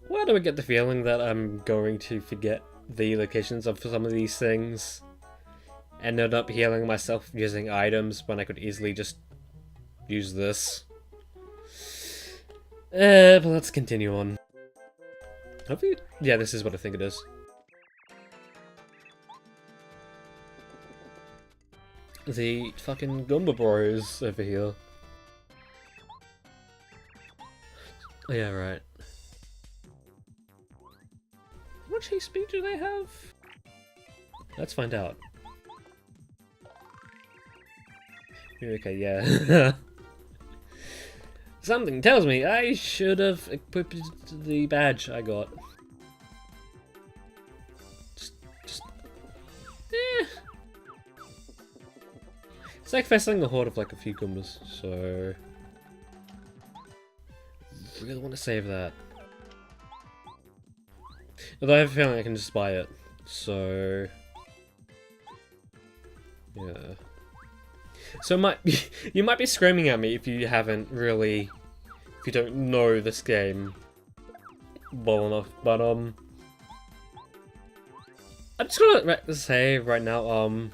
Why do I get the feeling that I'm going to forget the locations of some of these things? And end up healing myself using items when I could easily just use this. But let's continue on. Hopefully, yeah, this is what I think it is. The fucking Goomba Bros over here. Oh, yeah, right. How much HP do they have? Let's find out. Okay, yeah. Something tells me I should have equipped the badge I got. Eh. It's like facing the horde of like a few Goombas, so really want to save that. Although I have a feeling I can just buy it, so yeah. So you might be screaming at me if you haven't really, if you don't know this game well enough, but I'm just gonna say right now,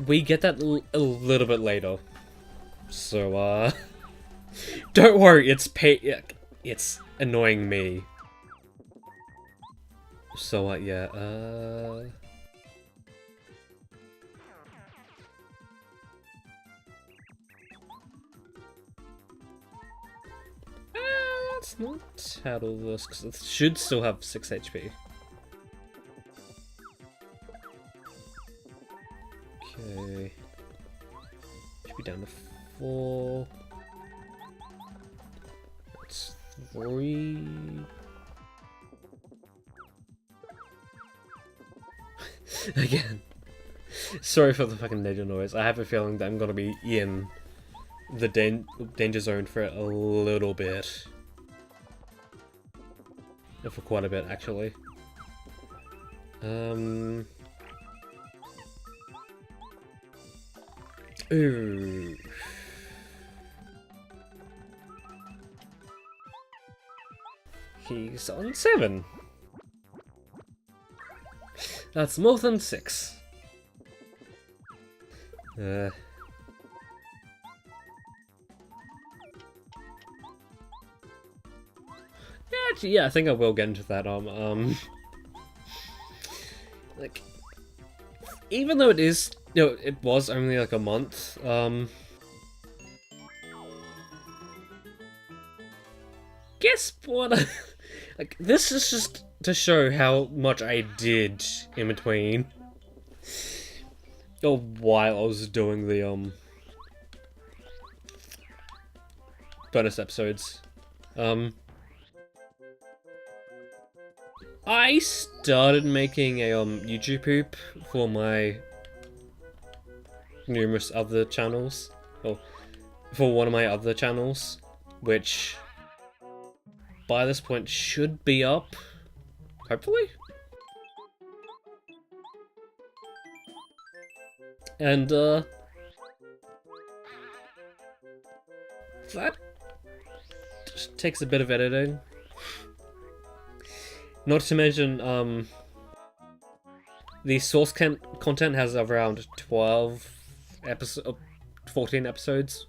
we get that a little bit later, so don't worry, it's annoying me. So yeah, let's not tattle this, because it should still have 6 HP. Okay. Should be down to 4. That's 3. Again. Sorry for the fucking danger noise. I have a feeling that I'm gonna be in the danger zone for a little bit. For quite a bit, actually. Ooh. He's on 7. That's more than 6. Actually, yeah, I think I will get into that. Like, even though it is, it was only like a month. Guess what? Like, this is just to show how much I did in between, or while I was doing the bonus episodes. I started making a YouTube poop for my numerous other channels, or for one of my other channels, which by this point should be up, hopefully. And that just takes a bit of editing. Not to mention, the source content has around 14 episodes.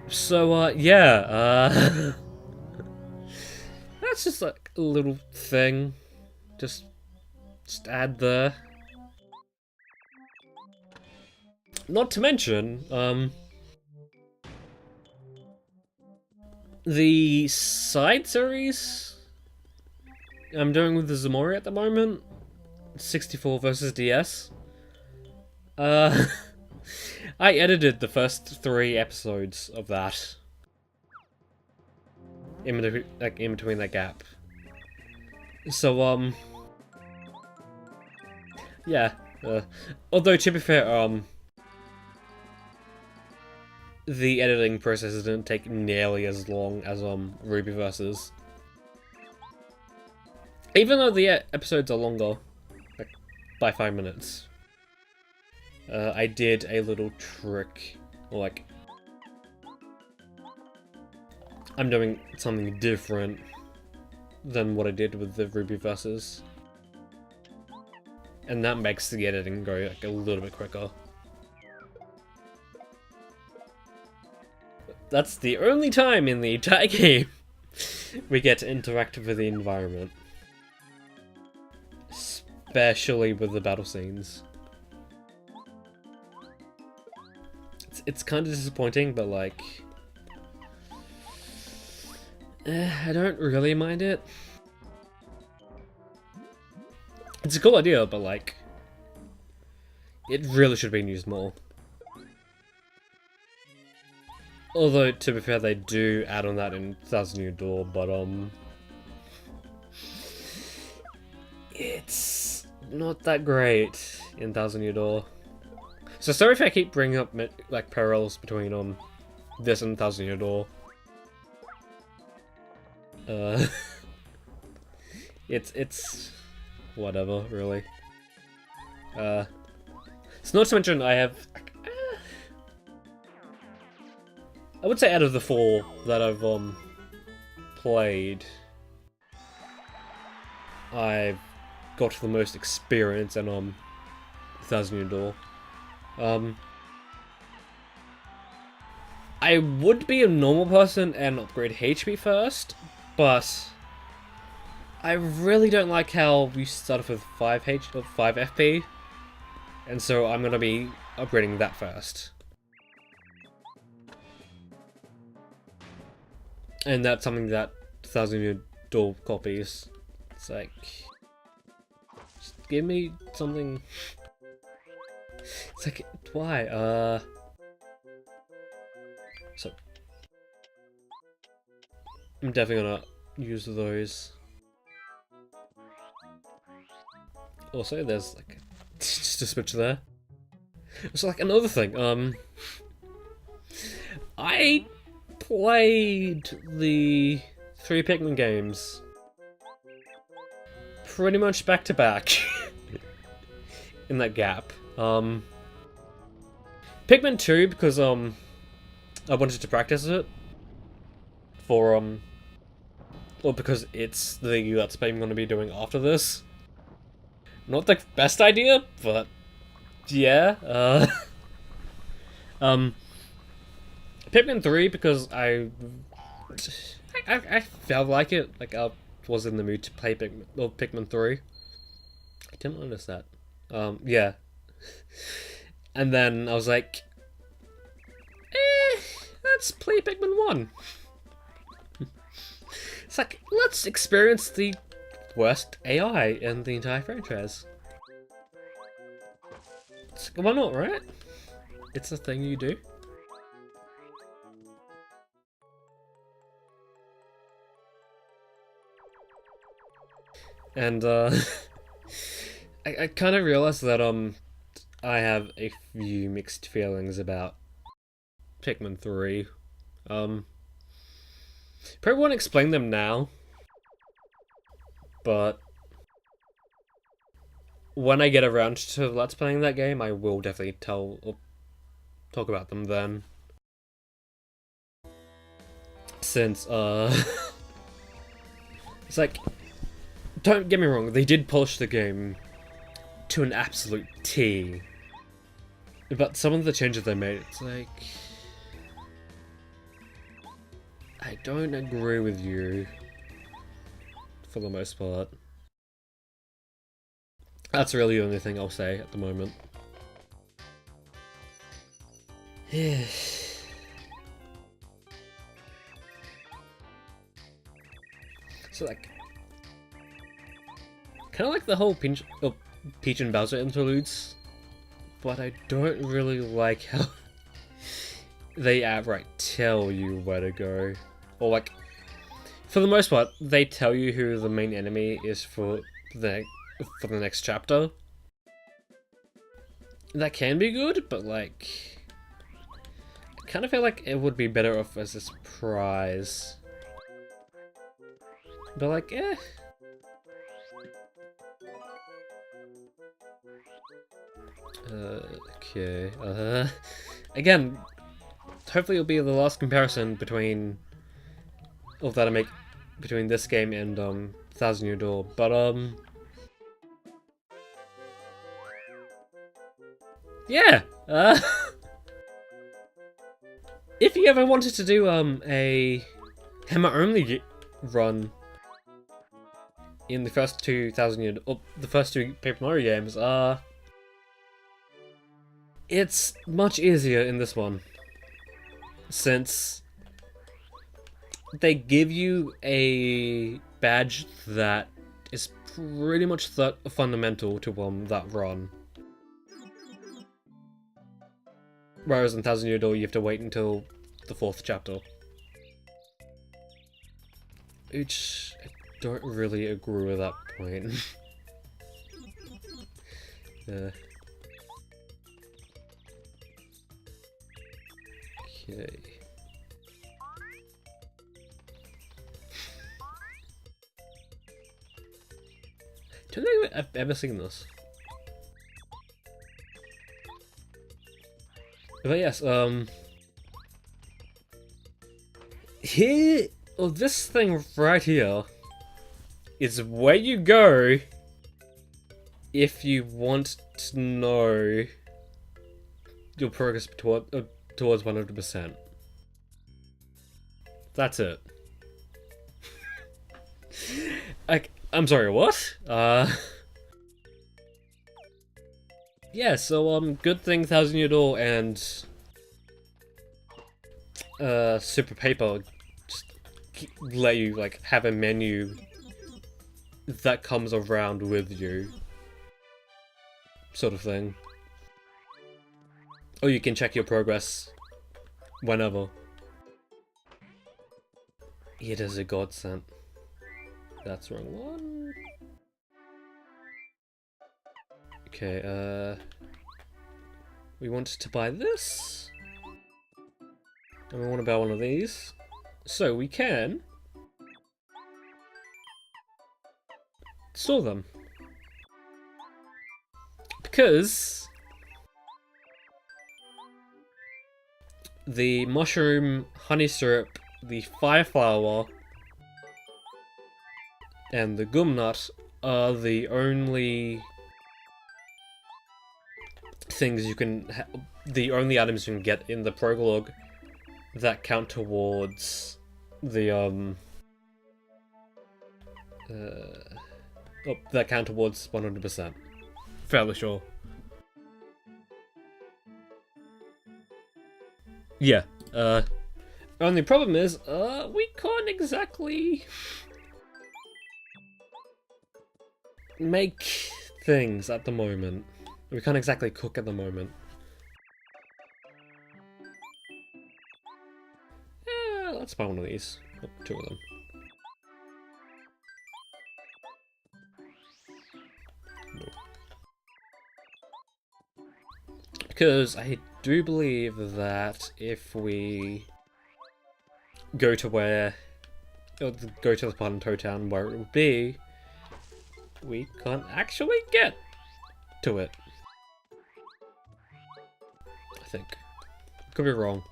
So, yeah, that's just like a little thing. Just add there. Not to mention, the side series I'm doing with the Zamori at the moment, 64 versus DS. I edited the first 3 episodes of that in between that gap. So yeah. Although to be fair, the editing process didn't take nearly as long as Ruby versus. Even though the episodes are longer, like, by 5 minutes, I did a little trick, or like, I'm doing something different than what I did with the Ruby verses. And that makes the editing go like a little bit quicker. That's the only time in the entire game we get to interact with the environment. Especially with the battle scenes. It's kind of disappointing, but like... I don't really mind it. It's a cool idea, but like... it really should have been used more. Although, to be fair, they do add on that in Thousand Year Door, but it's not that great in Thousand Year Door. So sorry if I keep bringing up like parallels between this and Thousand Year Door. It's whatever, really. It's not to mention I have. I would say out of the 4 that I've played, I've got the most experience in Thousand Year Door. I would be a normal person and upgrade HP first, but I really don't like how we start off with 5 FP, and so I'm gonna be upgrading that first. And that's something that Thousand Year Door copies. It's like, just give me something. It's like, why? So I'm definitely gonna use those. Also, there's like just a switch there. So like another thing, I played the 3 Pikmin games pretty much back to back in that gap. Pikmin 2 because I wanted to practice it for well, because it's the Let's Play I'm going to be doing after this. Not the best idea, but yeah. Pikmin 3 because I felt like it. Like I was in the mood to play Pikmin 3. I didn't notice that. Yeah. And then I was like, let's play Pikmin 1. It's like, let's experience the worst AI in the entire franchise. It's like, why not, right? It's a thing you do. And I kind of realized that I have a few mixed feelings about Pikmin 3. Probably won't explain them now, but when I get around to Let's Playing that game, I will definitely talk about them then. Since it's like, don't get me wrong, they did polish the game to an absolute T. But some of the changes they made, it's like, I don't agree with you, for the most part. That's really the only thing I'll say at the moment. So like, kind of like the whole Peach and Bowser interludes, but I don't really like how they outright tell you where to go. Or like, for the most part, they tell you who the main enemy is for the next chapter. That can be good, but like, I kind of feel like it would be better off as a surprise. But like, okay, again, hopefully it'll be the last comparison between of that I make between this game and Thousand Year Door, but yeah. If you ever wanted to do a hammer only run in the first 2,000 Year, or the first two Paper Mario games, it's much easier in this one, since they give you a badge that is pretty much fundamental to that run. Whereas in Thousand Year Door, you have to wait until the 4th chapter. Which, I don't really agree with that point. Okay. Don't think I've ever seen this. But yes, here, or this thing right here, is where you go if you want to know your progress towards 100%. That's it. I'm sorry, what? Yeah, so good thing Thousand Year Door and Super Paper just let you like have a menu that comes around with you, sort of thing. Or you can check your progress whenever. It is a godsend. That's the wrong one. Okay, we wanted to buy this. And we want to buy one of these. So we can store them. Because the mushroom, honey syrup, the fire flower, and the gum nut are the only things you can the only items you can get in the prologue that count towards the that count towards 100%. Fairly sure. Yeah. Only problem is we can't exactly make things at the moment. We can't exactly cook at the moment. Yeah, let's buy one of these. Oh, 2 of them. No. Because I do believe that if we go to where... go to the part in Toad Town where it will be, we can't actually get to it. I think. Could be wrong.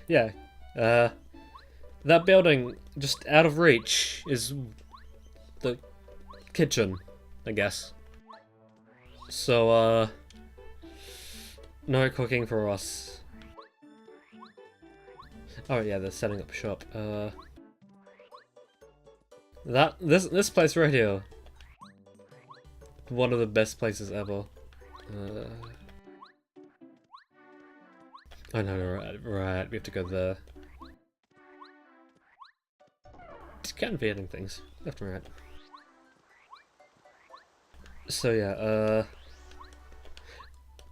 Yeah. That building, just out of reach, is the kitchen, I guess. So, no cooking for us. Oh yeah, they're setting up shop. This place right here, one of the best places ever. Oh no, right, we have to go there. Just kind of adding things, left and right. So yeah,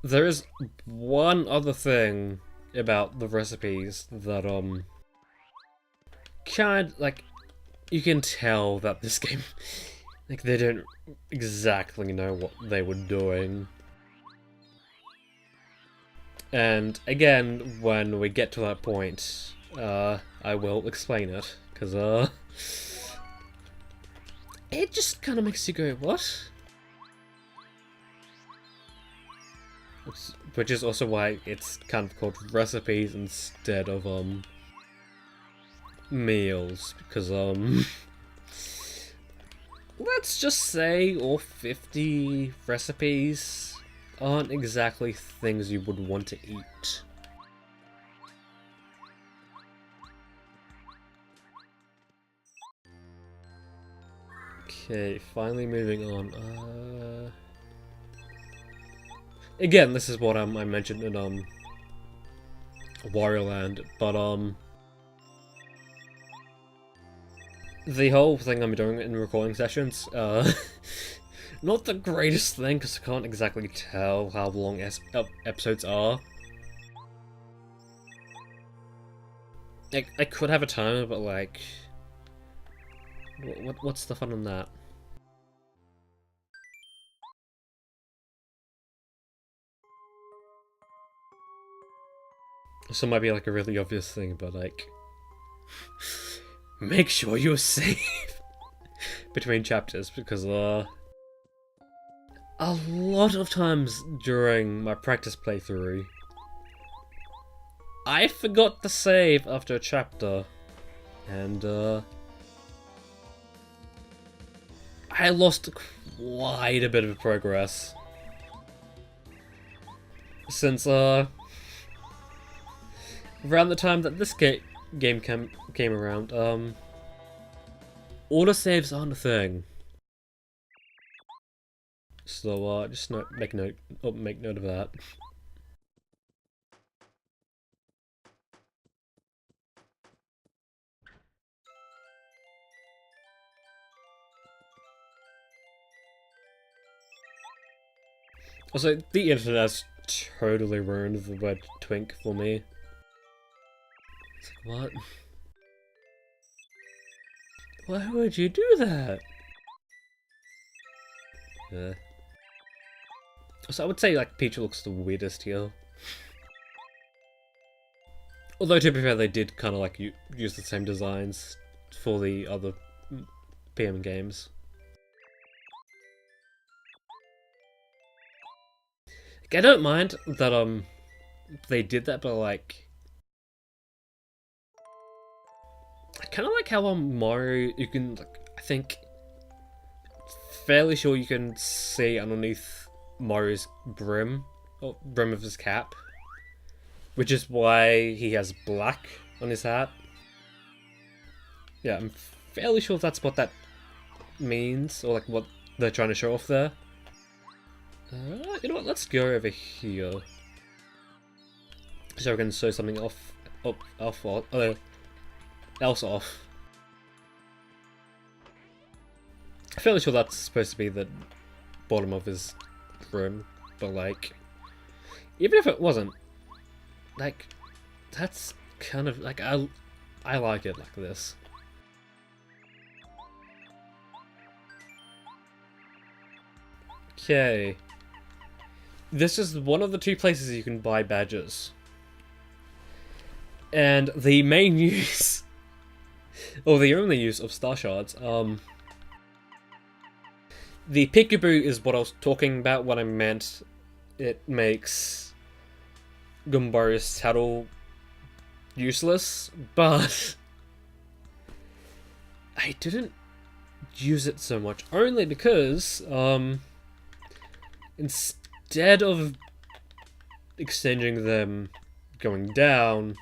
there is one other thing about the recipes that, like, you can tell that this game, like, they don't exactly know what they were doing. And again, when we get to that point, I will explain it, because, it just kind of makes you go, what? Which is also why it's kind of called recipes instead of, meals, because, let's just say all 50 recipes aren't exactly things you would want to eat. Okay, finally moving on. Again, this is what I mentioned in Wario Land, but the whole thing I'm doing in recording sessions, not the greatest thing because I can't exactly tell how long episodes are. I could have a timer, but like, what's the fun in that? So it might be like a really obvious thing, but like, make sure you're safe between chapters, because a lot of times during my practice playthrough, I forgot to save after a chapter, and I lost quite a bit of progress. Since around the time that this game came around, autosaves aren't a thing. So just make note of that. Also, the internet has totally ruined the word twink for me. It's like, what? Why would you do that? Yeah. So I would say like Peach looks the weirdest here. Although to be fair, they did kind of like use the same designs for the other PM games. Like, I don't mind that they did that, but like, I kind of like how Mario, you can like, I think fairly sure you can see underneath Mario's brim, or brim of his cap, which is why he has black on his hat. Yeah, I'm fairly sure that's what that means, or like what they're trying to show off there. You know what? Let's go over here so I can show something else off. I'm fairly sure that's supposed to be the bottom of his room, but like, even if it wasn't, like, that's kind of like I like it like this. Okay. This is one of the 2 places you can buy badges. And the main use, or the only use of star shards, the peekaboo is what I was talking about when I meant it makes Goomba's tattle useless, but I didn't use it so much, only because, instead of extending them going down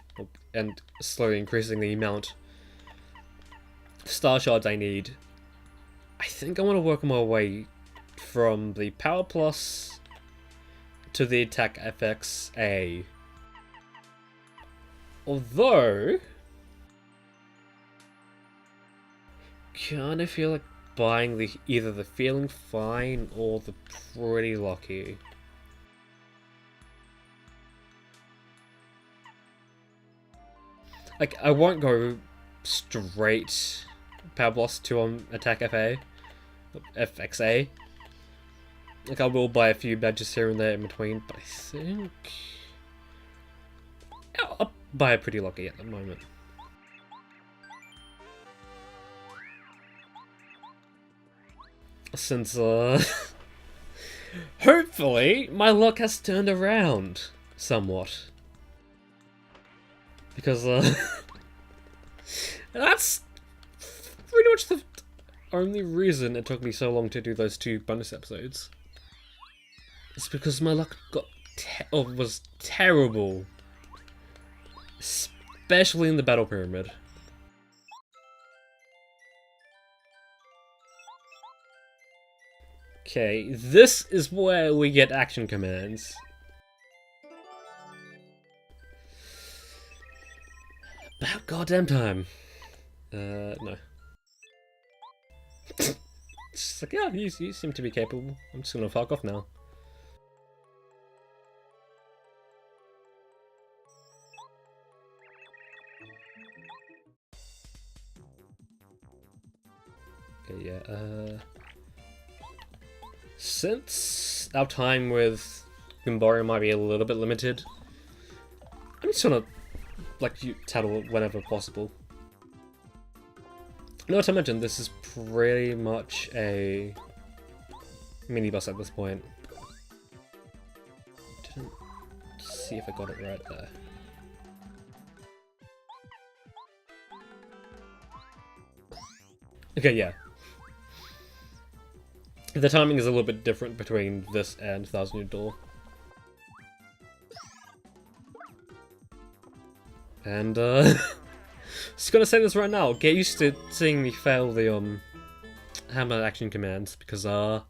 and slowly increasing the amount of star shards I need, I think I want to work my way from the Power Plus to the Attack FX A. Although, kind of feel like buying either the Feeling Fine or the Pretty Lucky. Like, I won't go straight Power Plus to Attack FXA. Like, I will buy a few badges here and there in between, but I think I'll buy a Pretty Lucky at the moment. Since, hopefully, my luck has turned around somewhat. Because, That's pretty much the only reason it took me so long to do those 2 bonus episodes. It's because my luck was terrible. Especially in the Battle Pyramid. Okay, this is where we get action commands. About goddamn time. No. It's like, yeah, you seem to be capable. I'm just gonna fuck off now. Okay, yeah, since our time with Goomba might be a little bit limited, I'm just gonna, like, you tattle it whenever possible. Not to mention, this is pretty much a mini-boss at this point. Didn't see if I got it right there. Okay, yeah. The timing is a little bit different between this and Thousand Year Door. And, just gonna say this right now, get used to seeing me fail the, hammer action commands, because, my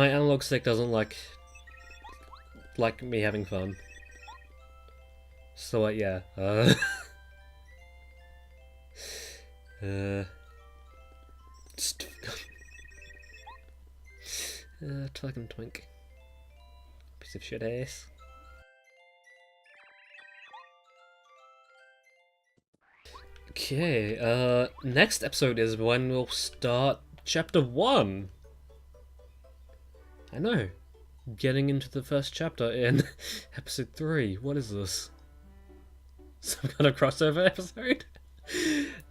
analog stick doesn't like me having fun. So, yeah, Twig and Twink. Piece of shit ass. Okay, next episode is when we'll start chapter 1. I know. Getting into the first chapter in episode 3. What is this? Some kind of crossover episode?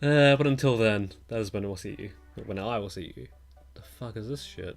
But until then, that is when we'll see you. When I will see you. The fuck is this shit?